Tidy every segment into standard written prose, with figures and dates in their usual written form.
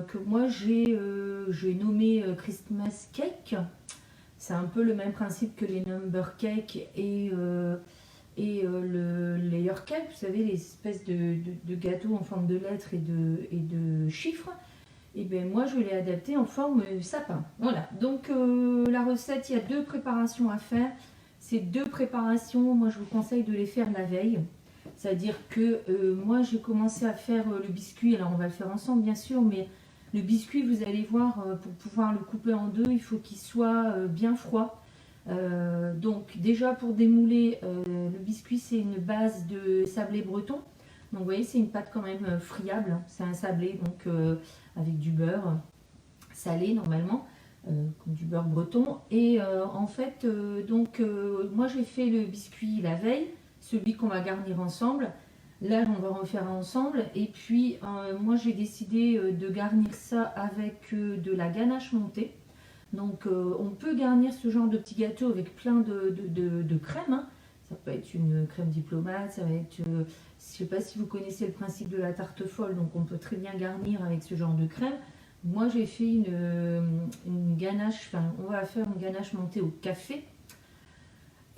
que moi j'ai nommé Christmas Cake. C'est un peu le même principe que les Number Cake et le Layer Cake. Vous savez, les espèces de gâteaux en forme de lettres et de chiffres. Et bien moi je l'ai adapté en forme sapin. Voilà, donc la recette, il y a 2 préparations à faire. Ces 2 préparations, moi je vous conseille de les faire la veille. C'est-à-dire que moi j'ai commencé à faire le biscuit, alors on va le faire ensemble bien sûr, mais le biscuit, vous allez voir, pour pouvoir le couper en 2, il faut qu'il soit bien froid. Donc déjà pour démouler, le biscuit c'est une base de sablé breton. Donc vous voyez, c'est une pâte quand même friable, c'est un sablé donc avec du beurre salé normalement, comme du beurre breton. Et en fait, moi j'ai fait le biscuit la veille, celui qu'on va garnir ensemble. Là, on va refaire ensemble. Et puis, moi, j'ai décidé de garnir ça avec de la ganache montée. Donc, on peut garnir ce genre de petit gâteau avec plein de crème. Hein. Ça peut être une crème diplomate, ça va être... je ne sais pas si vous connaissez le principe de la tarte folle, donc on peut très bien garnir avec ce genre de crème. Moi, j'ai fait une ganache, enfin, on va faire une ganache montée au café.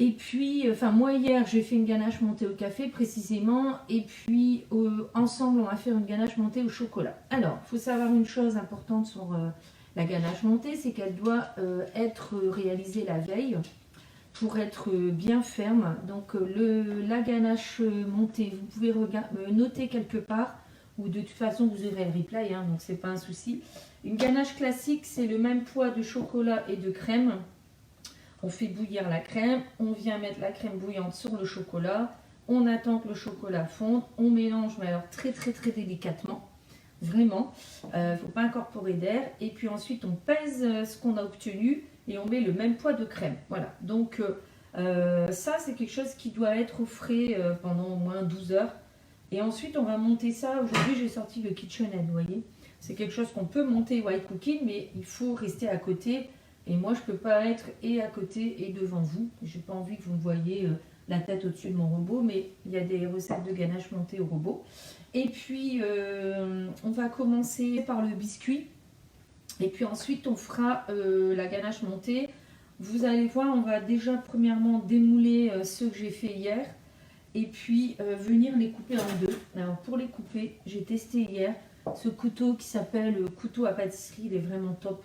Et puis, moi hier, j'ai fait une ganache montée au café précisément. Et puis, ensemble, on va faire une ganache montée au chocolat. Alors, il faut savoir une chose importante sur la ganache montée, c'est qu'elle doit être réalisée la veille pour être bien ferme. Donc, la ganache montée, vous pouvez noter quelque part, ou de toute façon, vous aurez le replay, hein, donc c'est pas un souci. Une ganache classique, c'est le même poids de chocolat et de crème. On fait bouillir la crème, on vient mettre la crème bouillante sur le chocolat, on attend que le chocolat fonde, on mélange, mais alors très délicatement, vraiment, il ne faut pas incorporer d'air, et puis ensuite on pèse ce qu'on a obtenu et on met le même poids de crème. Voilà, donc ça c'est quelque chose qui doit être au frais pendant au moins 12 heures, et ensuite on va monter ça. Aujourd'hui j'ai sorti le KitchenAid, vous voyez, c'est quelque chose qu'on peut monter white cooking, mais il faut rester à côté. Et moi, je ne peux pas être et à côté et devant vous. Je n'ai pas envie que vous me voyez la tête au-dessus de mon robot, mais il y a des recettes de ganache montée au robot. Et puis, on va commencer par le biscuit. Et puis ensuite, on fera la ganache montée. Vous allez voir, on va déjà premièrement démouler ceux que j'ai fait hier. Et puis, venir les couper en 2. Alors, pour les couper, j'ai testé hier ce couteau qui s'appelle couteau à pâtisserie. Il est vraiment top.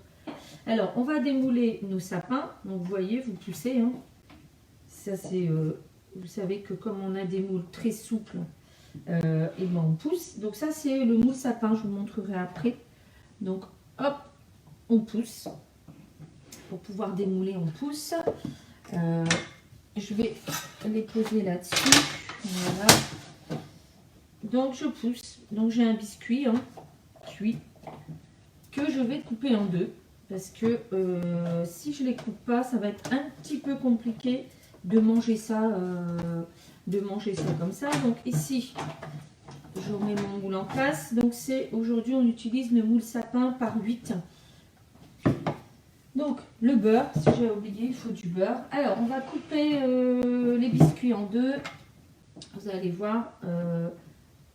Alors, on va démouler nos sapins. Donc, vous voyez, vous poussez. Hein. Ça, c'est... vous savez que comme on a des moules très souples, et ben on pousse. Donc, ça, c'est le moule sapin. Je vous montrerai après. Donc, hop, on pousse. Pour pouvoir démouler, on pousse. Je vais les poser là-dessus. Voilà. Donc, je pousse. Donc, j'ai un biscuit cuit que je vais couper en 2. Parce que si je ne les coupe pas, ça va être un petit peu compliqué de manger ça, comme ça. Donc ici, je remets mon moule en place. Donc aujourd'hui, on utilise le moule sapin par 8. Donc le beurre, si j'ai oublié, il faut du beurre. Alors on va couper les biscuits en 2. Vous allez voir,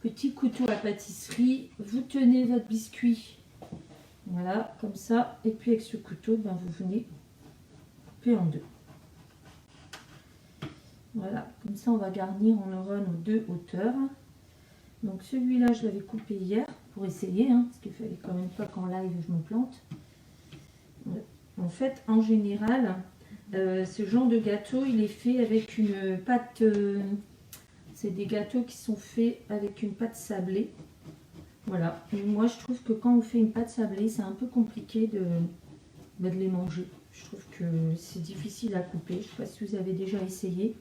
petit couteau à pâtisserie. Vous tenez votre biscuit. Voilà, comme ça. Et puis avec ce couteau, ben, vous venez couper en 2. Voilà, comme ça on va garnir, on aura nos 2 hauteurs. Donc celui-là, je l'avais coupé hier pour essayer, hein, parce qu'il fallait quand même pas qu'en live je me plante. En fait, en général, ce genre de gâteau, il est fait avec une pâte... c'est des gâteaux qui sont faits avec une pâte sablée. Voilà, et moi je trouve que quand on fait une pâte sablée, c'est un peu compliqué de les manger. Je trouve que c'est difficile à couper. Je ne sais pas si vous avez déjà essayé.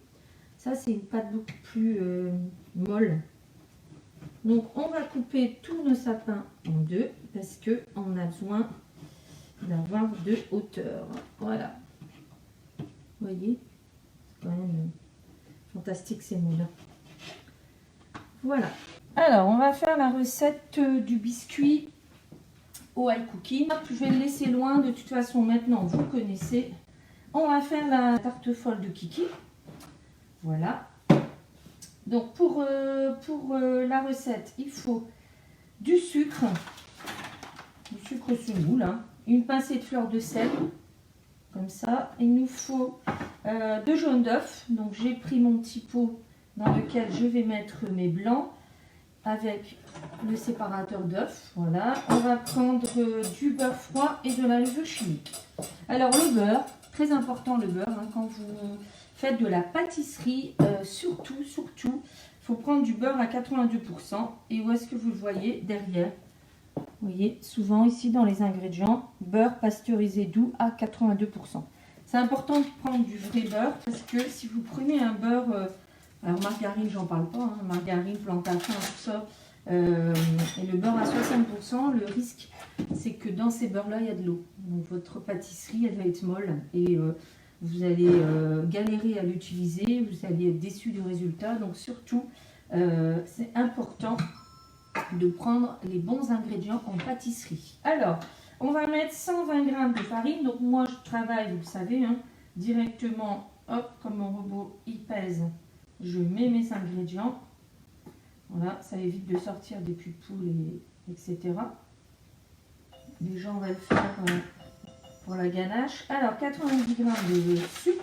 Ça, c'est une pâte beaucoup plus molle. Donc, on va couper tous nos sapins en 2 parce qu'on a besoin d'avoir 2 hauteurs. Voilà. Vous voyez, c'est quand même fantastique ces mots-là. Voilà. Alors, on va faire la recette du biscuit au high cooking. Je vais le laisser loin. De toute façon, maintenant, vous connaissez. On va faire la tarte folle de Kiki. Voilà. Donc, pour la recette, il faut du sucre sucre semoule, hein, une pincée de fleur de sel, comme ça. Il nous faut 2 jaunes d'œufs. Donc j'ai pris mon petit pot dans lequel je vais mettre mes blancs avec le séparateur d'œufs. Voilà, on va prendre du beurre froid et de la levure chimique. Alors le beurre, très important le beurre, hein, quand vous faites de la pâtisserie, surtout, il faut prendre du beurre à 82%. Et où est-ce que vous le voyez? Derrière. Vous voyez, souvent ici dans les ingrédients, beurre pasteurisé doux à 82%. C'est important de prendre du vrai beurre parce que si vous prenez un beurre, alors margarine, j'en parle pas, hein, margarine, plantain, tout ça, et le beurre à 60%, le risque c'est que dans ces beurres-là, il y a de l'eau. Donc votre pâtisserie, elle va être molle et vous allez galérer à l'utiliser, vous allez être déçu du résultat. Donc surtout, c'est important de prendre les bons ingrédients en pâtisserie. Alors, on va mettre 120 g de farine. Donc moi, je travaille, vous le savez, hein, directement, hop, comme mon robot, il pèse. Je mets mes ingrédients. Voilà, ça évite de sortir des pupoules, etc. Déjà, on va le faire pour la ganache. Alors, 90 g de sucre.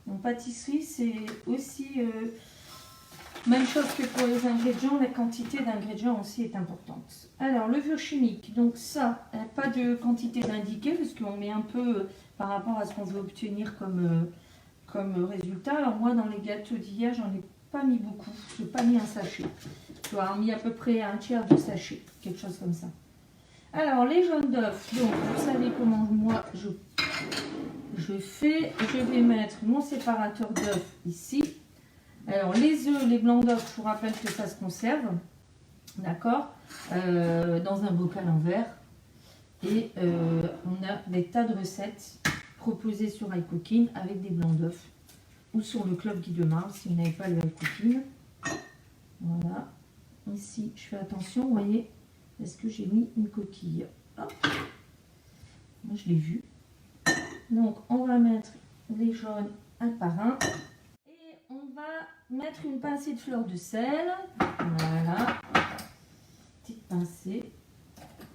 En pâtisserie, c'est aussi même chose que pour les ingrédients, la quantité d'ingrédients aussi est importante. Alors, levure chimique, donc ça, pas de quantité d'indiquée parce qu'on met un peu par rapport à ce qu'on veut obtenir comme résultat. Alors moi, dans les gâteaux d'hier, j'en ai pas mis beaucoup, je n'ai pas mis un sachet. Je dois avoir mis à peu près un tiers de sachet, quelque chose comme ça. Alors, les jaunes d'œufs, donc vous savez comment moi je fais. Je vais mettre mon séparateur d'œufs ici. Alors, les œufs, les blancs d'œufs, je vous rappelle que ça se conserve, d'accord, dans un bocal en verre. Et on a des tas de recettes proposées sur iCooking avec des blancs d'œufs ou sur le club Guy de Mars si vous n'avez pas le iCooking. Voilà. Ici, je fais attention, vous voyez, est-ce que j'ai mis une coquille? Hop. Moi, je l'ai vu. Donc, on va mettre les jaunes un par un. Et on va mettre une pincée de fleur de sel. Voilà. Petite pincée.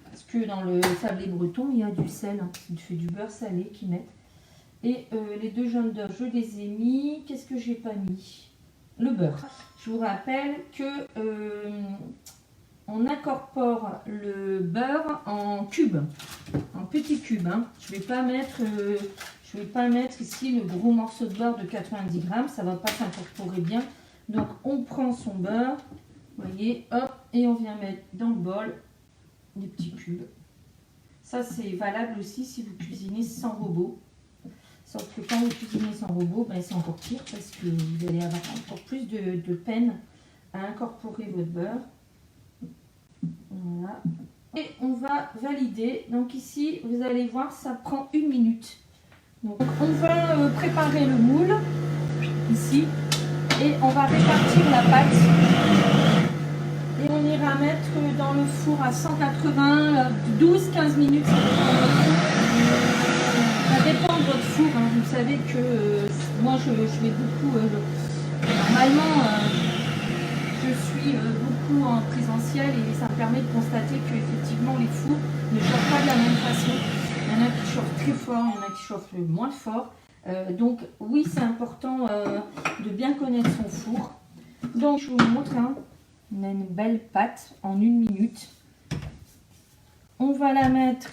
Parce que dans le sablé breton, il y a du sel. Hein. Il fait du beurre salé qu'ils mettent. Et les 2 jaunes d'œufs, je les ai mis. Qu'est-ce que j'ai pas mis? Le beurre. Je vous rappelle que on incorpore le beurre en cubes, en petits cubes. Hein. Je vais pas mettre ici le gros morceau de beurre de 90 g. Ça va pas s'incorporer bien. Donc on prend son beurre, vous voyez, hop, et on vient mettre dans le bol des petits cubes. Ça c'est valable aussi si vous cuisinez sans robot. Sauf que quand vous cuisinez sans robot, ben, c'est encore pire parce que vous allez avoir encore plus de peine à incorporer votre beurre. Voilà. Et on va valider. Donc ici, vous allez voir, ça prend 1 minute. Donc on va préparer le moule ici et on va répartir la pâte. Et on ira mettre dans le four à 180, 12-15 minutes. Ça dépend de votre four. Hein. Vous savez que moi je vais beaucoup. Normalement, je suis beaucoup en présentiel et ça me permet de constater que effectivement les fours ne chauffent pas de la même façon. Il y en a qui chauffent très fort, il y en a qui chauffent moins fort. Donc oui, c'est important de bien connaître son four. Donc je vous montre. Hein. On a une belle pâte en 1 minute. On va la mettre.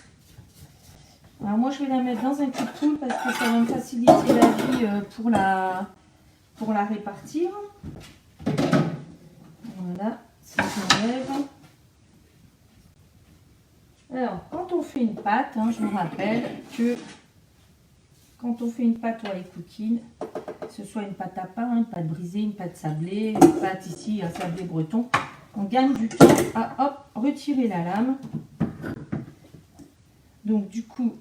Alors moi je vais la mettre dans un coupe-poule parce que ça va me faciliter la vie pour la répartir. Voilà, ça j'enlève. Alors quand on fait une pâte, hein, je vous rappelle que quand on fait une pâte au iCooking, que ce soit une pâte à pain, une pâte brisée, une pâte sablée, une pâte ici, un sablé breton, on gagne du temps à hop, retirer la lame. Donc du coup,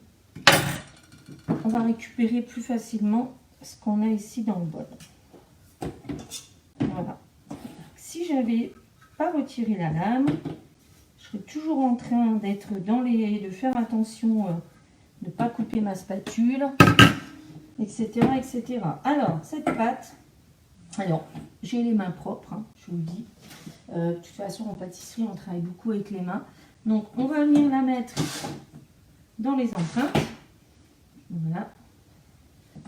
on va récupérer plus facilement ce qu'on a ici dans le bol. Voilà. Si j'avais pas retiré la lame, je serais toujours en train d'être de faire attention, de ne pas couper ma spatule, etc., etc. Alors, cette pâte, alors, j'ai les mains propres, hein, je vous le dis. De toute façon, en pâtisserie, on travaille beaucoup avec les mains. Donc, on va venir la mettre dans les empreintes. Voilà.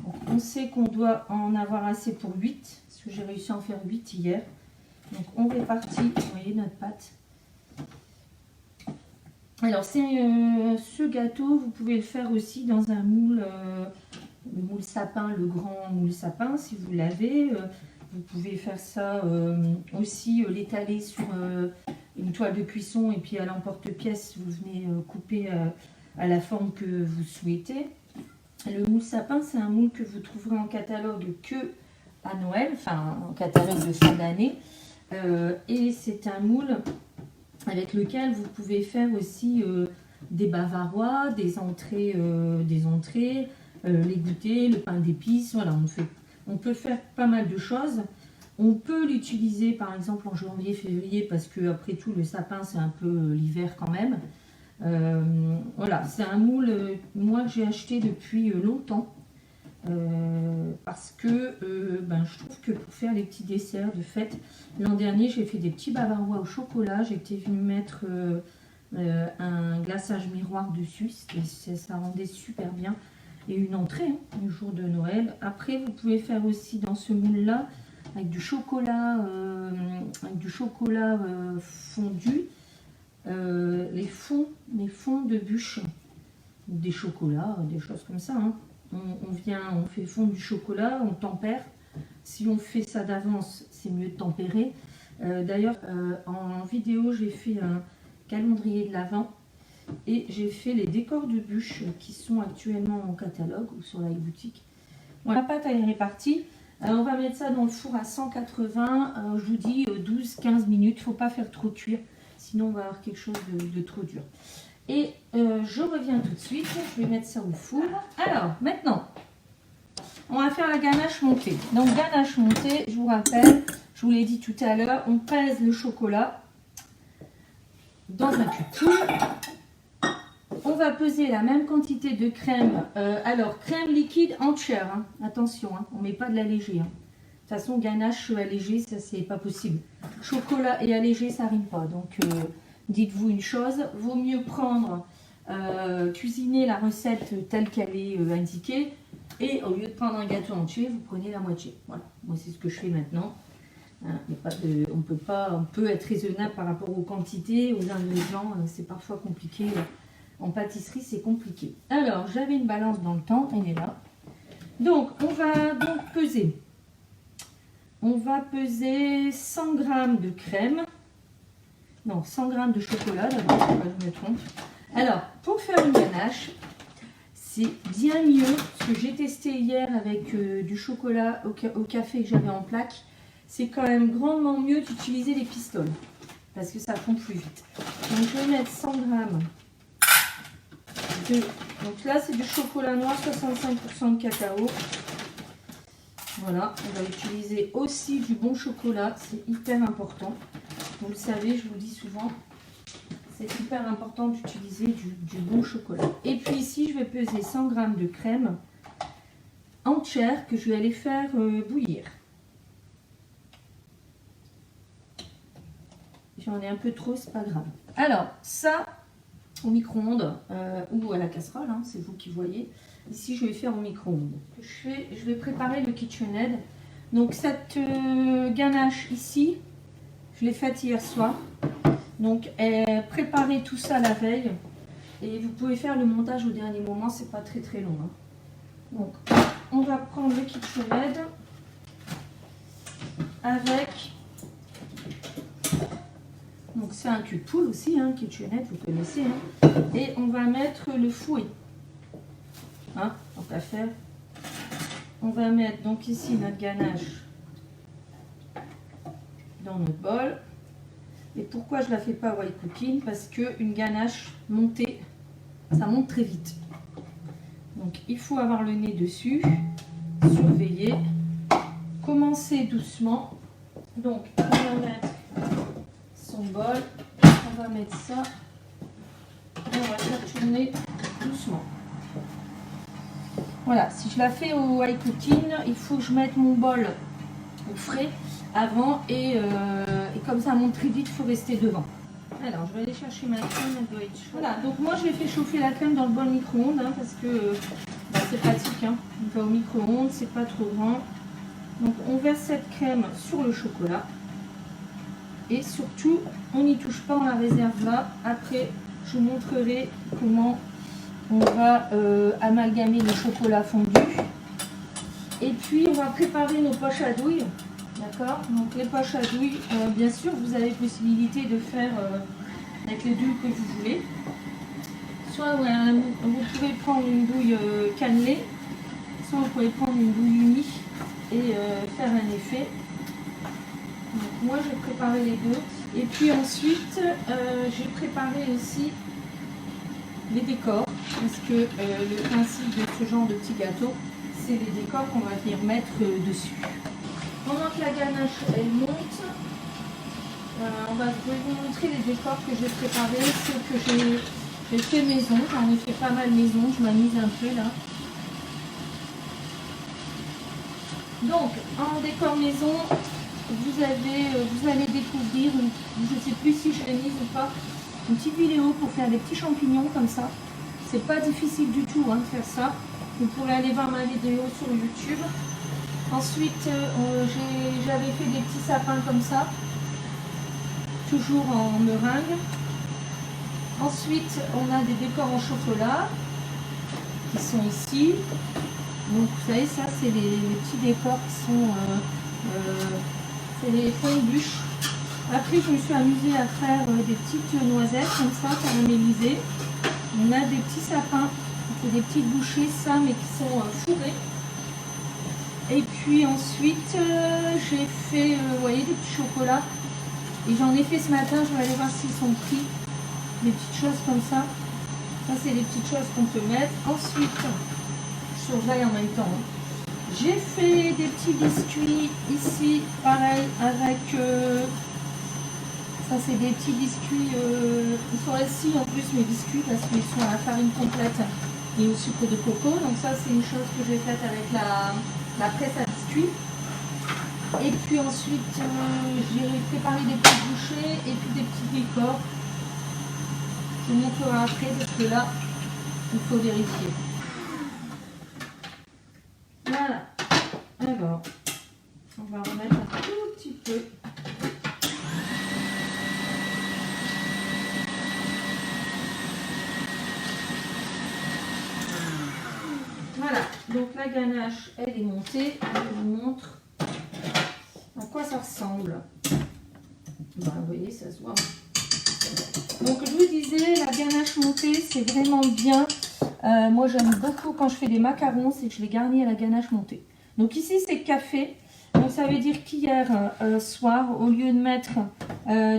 Donc, on sait qu'on doit en avoir assez pour 8, parce que j'ai réussi à en faire 8 hier. Donc, on répartit, vous voyez, notre pâte. Alors, ce gâteau, vous pouvez le faire aussi dans un moule, le moule sapin, le grand moule sapin, si vous l'avez. Vous pouvez faire ça aussi, l'étaler sur une toile de cuisson et puis à l'emporte-pièce, vous venez couper à la forme que vous souhaitez. Le moule sapin, c'est un moule que vous trouverez en catalogue que à Noël, enfin en catalogue de fin d'année. Et c'est un moule avec lequel vous pouvez faire aussi des bavarois, des entrées, les goûters, le pain d'épices. Voilà, on peut faire pas mal de choses. On peut l'utiliser par exemple en janvier, février, parce que après tout le sapin c'est un peu l'hiver quand même. Voilà, c'est un moule moi que j'ai acheté depuis longtemps. Parce que je trouve que pour faire les petits desserts de fête, l'an dernier j'ai fait des petits bavarois au chocolat, j'étais venue mettre un glaçage miroir dessus, ça rendait super bien, et une entrée le jour de Noël. Après vous pouvez faire aussi dans ce moule là avec du chocolat, fondu, les fonds de bûche, des chocolats, des choses comme ça. On fait fondre du chocolat, on tempère. Si on fait ça d'avance, c'est mieux de tempérer. D'ailleurs, en vidéo, j'ai fait un calendrier de l'Avent et j'ai fait les décors de bûches qui sont actuellement en catalogue ou sur la boutique. Voilà, la pâte elle est répartie. On va mettre ça dans le four à 180, je vous dis 12-15 minutes. Il ne faut pas faire trop cuire, sinon on va avoir quelque chose de trop dur. Et je reviens tout de suite, je vais mettre ça au four. Alors, maintenant, on va faire la ganache montée. Donc, ganache montée, je vous rappelle, je vous l'ai dit tout à l'heure, on pèse le chocolat dans un cube. On va peser la même quantité de crème. Alors, crème liquide entière, attention, on ne met pas de l'allégé. De toute façon, ganache allégée, ça, c'est pas possible. Chocolat et allégé, ça rime pas. Donc, dites-vous une chose, vaut mieux prendre, cuisiner la recette telle qu'elle est indiquée, et au lieu de prendre un gâteau entier, vous prenez la moitié. Voilà, moi c'est ce que je fais maintenant. On peut être raisonnable par rapport aux quantités, aux ingrédients, c'est parfois compliqué. En pâtisserie, c'est compliqué. Alors, j'avais une balance dans le temps, elle est là. Donc, on va donc peser. On va peser 100 g de crème. Non, 100 g de chocolat, d'abord, je me trompe. Alors, pour faire une ganache, c'est bien mieux, ce que j'ai testé hier avec du chocolat au café que j'avais en plaque, c'est quand même grandement mieux d'utiliser les pistoles, parce que ça fond plus vite. Donc, je vais mettre 100 g de... Donc là, c'est du chocolat noir, 65% de cacao. Voilà, on va utiliser aussi du bon chocolat, c'est hyper important. Vous le savez, je vous le dis souvent, c'est hyper important d'utiliser du bon chocolat. Et puis ici, je vais peser 100 g de crème entière que je vais aller faire bouillir. J'en ai un peu trop, c'est pas grave. Alors, ça, au micro-ondes ou à la casserole, c'est vous qui voyez. Ici, je vais faire au micro-ondes. Je vais préparer le KitchenAid. Donc, cette ganache ici, je l'ai faite hier soir. Donc, préparez tout ça la veille. Et vous pouvez faire le montage au dernier moment, c'est pas très très long. Donc, on va prendre le KitchenAid avec... Donc, c'est un cul de poule aussi, KitchenAid, vous connaissez. Et on va mettre le fouet. Donc à faire, on va mettre donc ici notre ganache dans notre bol. Et pourquoi je ne la fais pas white cooking? Parce qu'une ganache montée, ça monte très vite. Donc il faut avoir le nez dessus, surveiller, commencer doucement. Donc on va mettre son bol, on va mettre ça et on va faire tourner doucement. Voilà, si je la fais au high cooking, il faut que je mette mon bol au frais avant et et comme ça monte très vite, il faut rester devant. Alors, je vais aller chercher ma crème, elle doit être chaude. Voilà, donc moi j'ai fait chauffer la crème dans le bol micro-ondes hein, parce que c'est pratique. Hein. On va au micro-ondes, c'est pas trop grand. Donc on verse cette crème sur le chocolat. Et surtout, on n'y touche pas, on la réserve là. Après, je vous montrerai comment on va amalgamer le chocolat fondu. Et puis, on va préparer nos poches à douille. D'accord? Donc, les poches à douille, bien sûr, vous avez possibilité de faire avec les douilles que vous voulez. Soit vous pouvez prendre une douille cannelée, soit vous pouvez prendre une douille unie et faire un effet. Donc, moi, j'ai préparé les deux. Et puis ensuite, j'ai préparé aussi les décors. Parce que le principe de ce genre de petit gâteau, c'est les décors qu'on va venir mettre dessus. Pendant que la ganache, elle monte, je vais vous montrer les décors que j'ai préparés. Ceux que j'ai fait maison. J'en ai fait pas mal maison. Je m'amuse un peu là. Donc, en décor maison, vous allez découvrir, je ne sais plus si je l'ai mise ou pas, une petite vidéo pour faire des petits champignons comme ça. C'est pas difficile du tout hein, de faire ça. Vous pourrez aller voir ma vidéo sur YouTube. Ensuite, j'avais fait des petits sapins comme ça, toujours en meringue. Ensuite, on a des décors en chocolat qui sont ici. Donc, vous savez, ça, c'est les petits décors qui sont... c'est les points de bûche. Après, je me suis amusée à faire des petites noisettes comme ça, caramélisées. On a des petits sapins. C'est des petites bouchées, ça, mais qui sont fourrées. Et puis ensuite, j'ai fait, vous voyez, des petits chocolats. Et j'en ai fait ce matin, je vais aller voir s'ils sont pris. Des petites choses comme ça. Ça, c'est les petites choses qu'on peut mettre. Ensuite, je surveille en même temps. J'ai fait des petits biscuits ici, pareil, avec... ça, c'est des petits biscuits. Ils sont ici en plus, mes biscuits, parce qu'ils sont à la farine complète et au sucre de coco. Donc ça, c'est une chose que j'ai faite avec la presse à biscuits. Et puis ensuite, j'ai préparé des petites bouchées et puis des petits décors. Je vous montrerai après parce que là, il faut vérifier. Voilà. Alors, on va remettre un tout petit peu. Voilà, donc la ganache, elle est montée. Je vous montre à quoi ça ressemble. Ben, vous voyez, ça se voit. Donc, je vous disais, la ganache montée, c'est vraiment bien. Moi, j'aime beaucoup quand je fais des macarons, c'est que je les garnis à la ganache montée. Donc, ici, c'est café. Donc, ça veut dire qu'hier soir, au lieu de mettre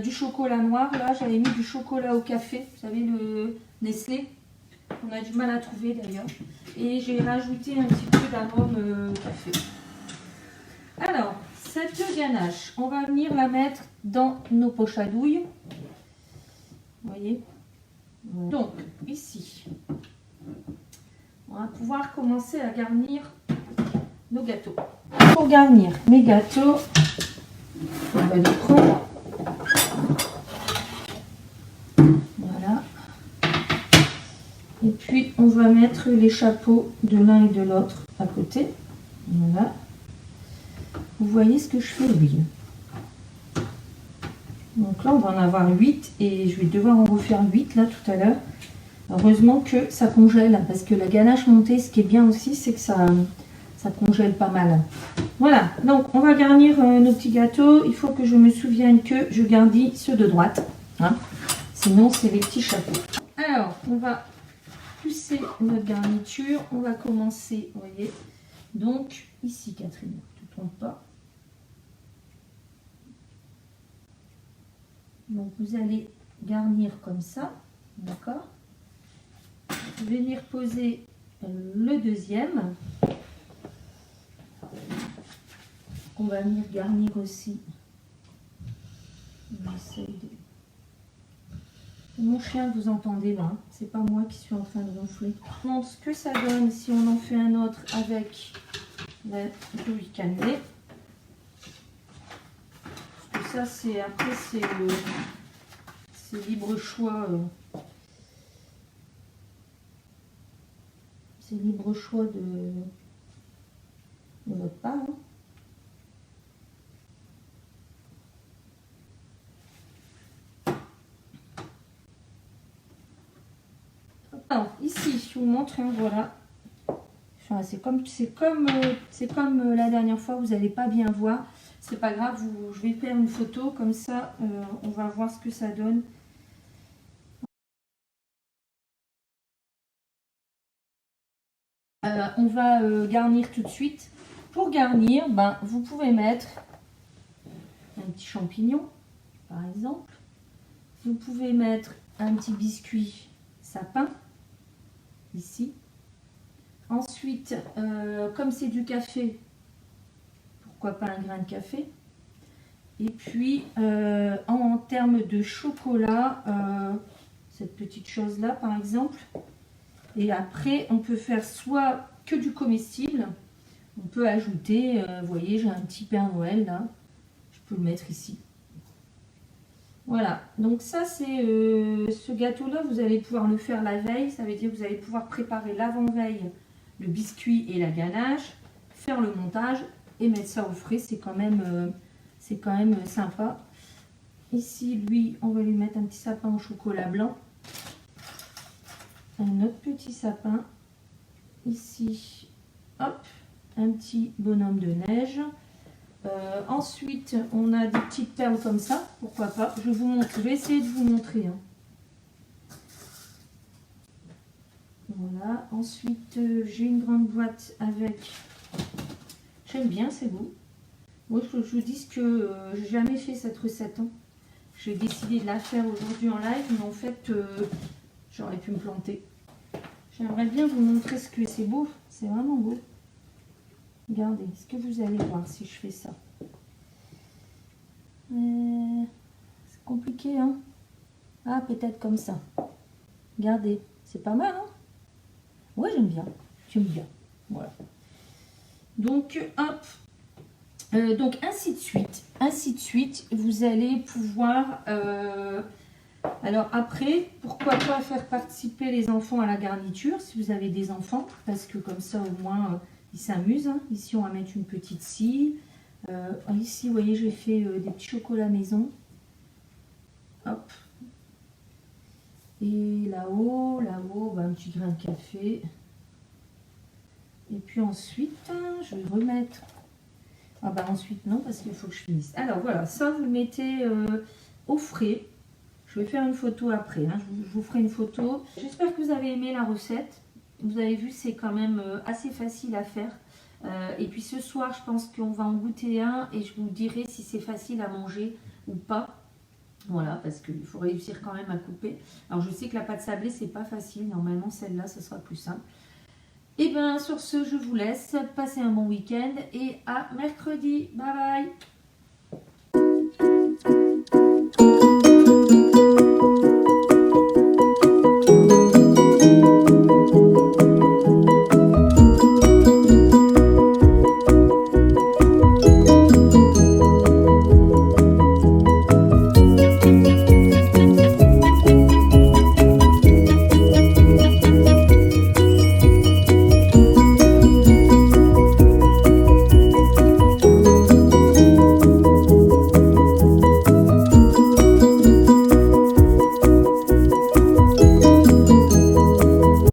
du chocolat noir, là, j'avais mis du chocolat au café. Vous savez, le Nestlé. On a du mal à trouver d'ailleurs. Et j'ai rajouté un petit peu d'arôme café. Alors, cette ganache, on va venir la mettre dans nos poches à douille. Vous voyez? Donc, ici, on va pouvoir commencer à garnir nos gâteaux. Pour garnir mes gâteaux, on va les prendre. Voilà. Et puis, on va mettre les chapeaux de l'un et de l'autre à côté. Voilà. Vous voyez ce que je fais, oui. Donc là, on va en avoir 8 et je vais devoir en refaire 8 là tout à l'heure. Heureusement que ça congèle parce que la ganache montée, ce qui est bien aussi, c'est que ça congèle pas mal. Voilà, donc on va garnir nos petits gâteaux. Il faut que je me souvienne que je garnis ceux de droite. Hein. Sinon, c'est les petits chapeaux. Alors, on va pousser notre garniture. On va commencer, vous voyez. Donc, ici, Catherine, ne te trompe pas. Donc, vous allez garnir comme ça, d'accord? Venir poser le deuxième. On va venir garnir aussi. Mon chien, vous entendez là, c'est pas moi qui suis en train de ronfler. Je vous montre ce que ça donne si on en fait un autre avec la douille cannelée. Ce que ça, c'est après, c'est libre choix. C'est libre choix de votre part. Hein. Alors, ici, je vous montre, hein, voilà. Enfin, c'est comme la dernière fois, vous n'allez pas bien voir. C'est pas grave, je vais faire une photo, comme ça, on va voir ce que ça donne. On va garnir tout de suite. Pour garnir, ben, vous pouvez mettre un petit champignon, par exemple. Vous pouvez mettre un petit biscuit sapin, ici. Ensuite, comme c'est du café, pourquoi pas un grain de café. Et puis, en termes de chocolat, cette petite chose-là, par exemple. Et après, on peut faire soit que du comestible. On peut ajouter, vous voyez, j'ai un petit Père Noël, là. Je peux le mettre ici. Voilà, donc ça c'est ce gâteau-là, vous allez pouvoir le faire la veille. Ça veut dire que vous allez pouvoir préparer l'avant-veille le biscuit et la ganache, faire le montage et mettre ça au frais. C'est quand même sympa. Ici, lui, on va lui mettre un petit sapin au chocolat blanc. Un autre petit sapin. Ici, hop, un petit bonhomme de neige. Ensuite, on a des petites perles comme ça, pourquoi pas. Je vais essayer de vous montrer. Hein. Voilà. Ensuite, j'ai une grande boîte avec... J'aime bien, c'est beau. Moi, je vous dis que j'ai jamais fait cette recette. Hein. J'ai décidé de la faire aujourd'hui en live, mais en fait, j'aurais pu me planter. J'aimerais bien vous montrer ce que c'est beau. C'est vraiment beau. Regardez, est-ce que vous allez voir si je fais ça? C'est compliqué, hein? Ah, peut-être comme ça. Regardez, c'est pas mal, hein? Ouais, j'aime bien. J'aime bien. Voilà. Donc, hop. Donc, ainsi de suite. Ainsi de suite, vous allez pouvoir... alors après, pourquoi pas faire participer les enfants à la garniture, si vous avez des enfants, parce que comme ça, au moins... ils s'amusent. Hein. Ici, on va mettre une petite scie. Ici, vous voyez, j'ai fait des petits chocolats maison. Hop. Et là-haut, bah, un petit grain de café. Et puis ensuite, je vais remettre... Ah bah ensuite, non, parce qu'il faut que je finisse. Alors voilà, ça, vous le mettez au frais. Je vais faire une photo après. Hein. Je vous ferai une photo. J'espère que vous avez aimé la recette. Vous avez vu, c'est quand même assez facile à faire. Et puis ce soir, je pense qu'on va en goûter un et je vous dirai si c'est facile à manger ou pas. Voilà, parce qu'il faut réussir quand même à couper. Alors je sais que la pâte sablée, c'est pas facile. Normalement, celle-là, ce sera plus simple. Et bien, sur ce, je vous laisse. Passez un bon week-end et à mercredi. Bye bye!